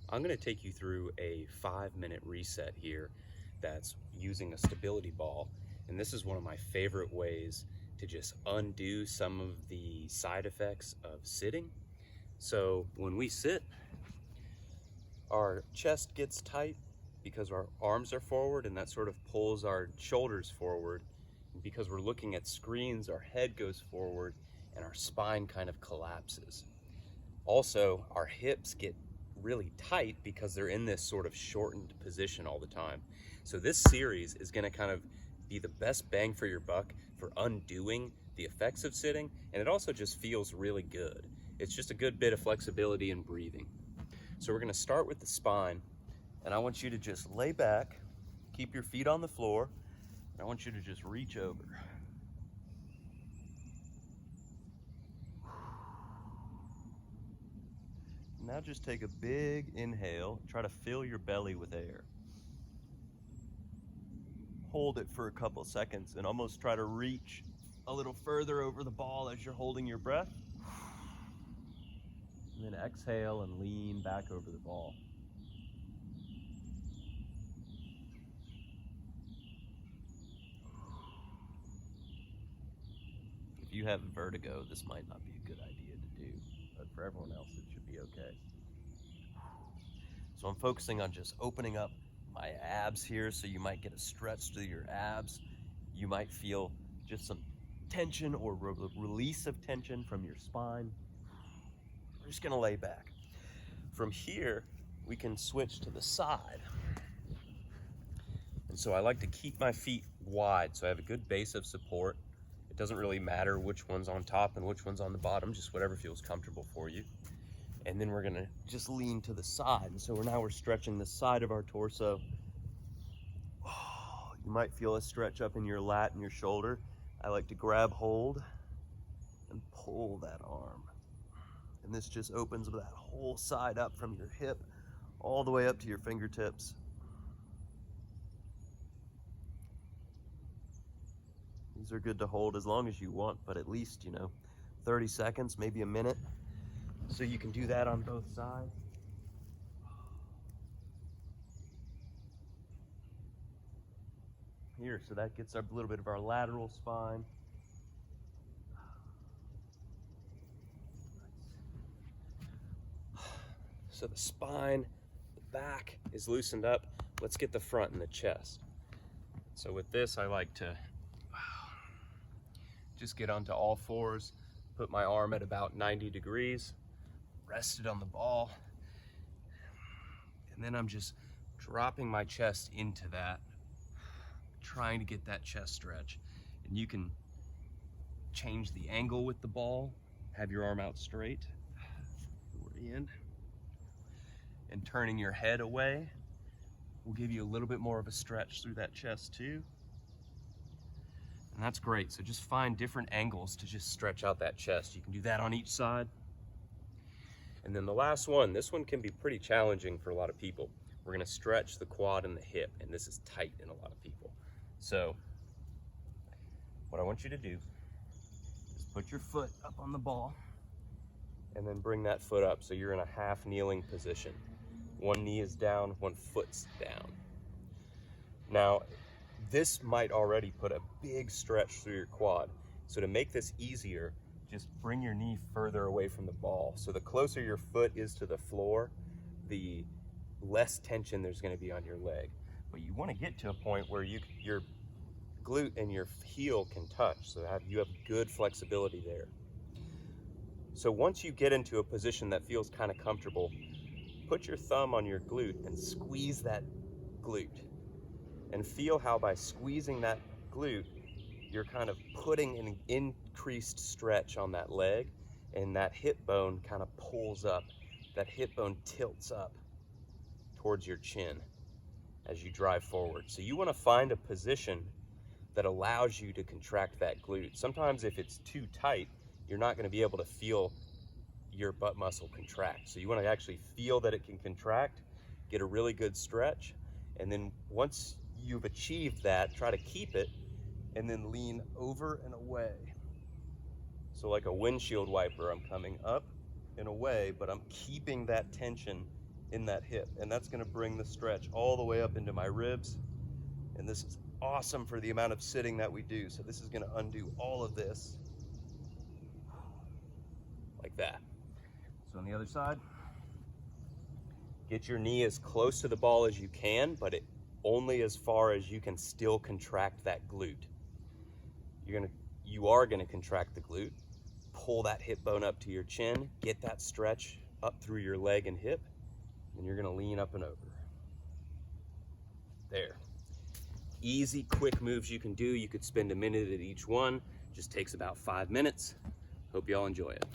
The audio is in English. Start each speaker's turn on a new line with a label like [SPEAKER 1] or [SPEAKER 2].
[SPEAKER 1] I'm going to take you through a 5-minute reset here that's using a stability ball. And this is one of my favorite ways to just undo some of the side effects of sitting. So when we sit, our chest gets tight because our arms are forward, and that sort of pulls our shoulders forward. And because we're looking at screens, our head goes forward and our spine kind of collapses. Also, our hips get really tight because they're in this sort of shortened position all the time. So this series is going to kind of be the best bang for your buck for undoing the effects of sitting, and it also just feels really good. It's just a good bit of flexibility and breathing. So we're going to start with the spine, and I want you to just lay back, keep your feet on the floor, and I want you to just reach over. Now just take a big inhale, try to fill your belly with air. Hold it for a couple seconds and almost try to reach a little further over the ball as you're holding your breath. And then exhale and lean back over the ball. If you have vertigo, this might not be a good idea to do, but for everyone else, it should be okay. So I'm focusing on just opening up my abs here, so you might get a stretch through your abs. You might feel just some tension or release of tension from your spine. We're just gonna lay back. From here, we can switch to the side. And so I like to keep my feet wide so I have a good base of support. It doesn't really matter which one's on top and which one's on the bottom, just whatever feels comfortable for you. And then we're gonna just lean to the side. And so we're stretching the side of our torso. Oh, you might feel a stretch up in your lat and your shoulder. I like to grab hold and pull that arm. And this just opens that whole side up from your hip all the way up to your fingertips. These are good to hold as long as you want, but at least, 30 seconds, maybe a minute. So you can do that on both sides. Here, so that gets a little bit of our lateral spine. So the spine, the back is loosened up. Let's get the front and the chest. So with this, I like to just get onto all fours, put my arm at about 90 degrees, rest it on the ball, and then I'm just dropping my chest into that, trying to get that chest stretch. And you can change the angle with the ball, have your arm out straight, we're in, and turning your head away will give you a little bit more of a stretch through that chest too. And that's great. So just find different angles to just stretch out that chest. You can do that on each side. And then the last one, this one can be pretty challenging for a lot of people. We're gonna stretch the quad and the hip, and this is tight in a lot of people. So what I want you to do is put your foot up on the ball and then bring that foot up so you're in a half kneeling position. One knee is down, one foot's down. Now, this might already put a big stretch through your quad. So to make this easier, just bring your knee further away from the ball. So the closer your foot is to the floor, the less tension there's gonna be on your leg. But you wanna get to a point where your glute and your heel can touch, so you have good flexibility there. So once you get into a position that feels kind of comfortable, put your thumb on your glute and squeeze that glute. And feel how by squeezing that glute, you're kind of putting an increased stretch on that leg, and that hip bone kind of pulls up. That hip bone tilts up towards your chin as you drive forward. So you want to find a position that allows you to contract that glute. Sometimes if it's too tight, you're not going to be able to feel your butt muscle contract. So you want to actually feel that it can contract, get a really good stretch, and then once you've achieved that, try to keep it, and then lean over and away. So like a windshield wiper, I'm coming up and away, but I'm keeping that tension in that hip, and that's gonna bring the stretch all the way up into my ribs. And this is awesome for the amount of sitting that we do. So this is gonna undo all of this, like that. So on the other side, get your knee as close to the ball as you can, but only as far as you can still contract that glute. You are gonna contract the glute, pull that hip bone up to your chin, get that stretch up through your leg and hip, and you're gonna lean up and over. There. Easy, quick moves you can do. You could spend a minute at each one. Just takes about 5 minutes. Hope you all enjoy it.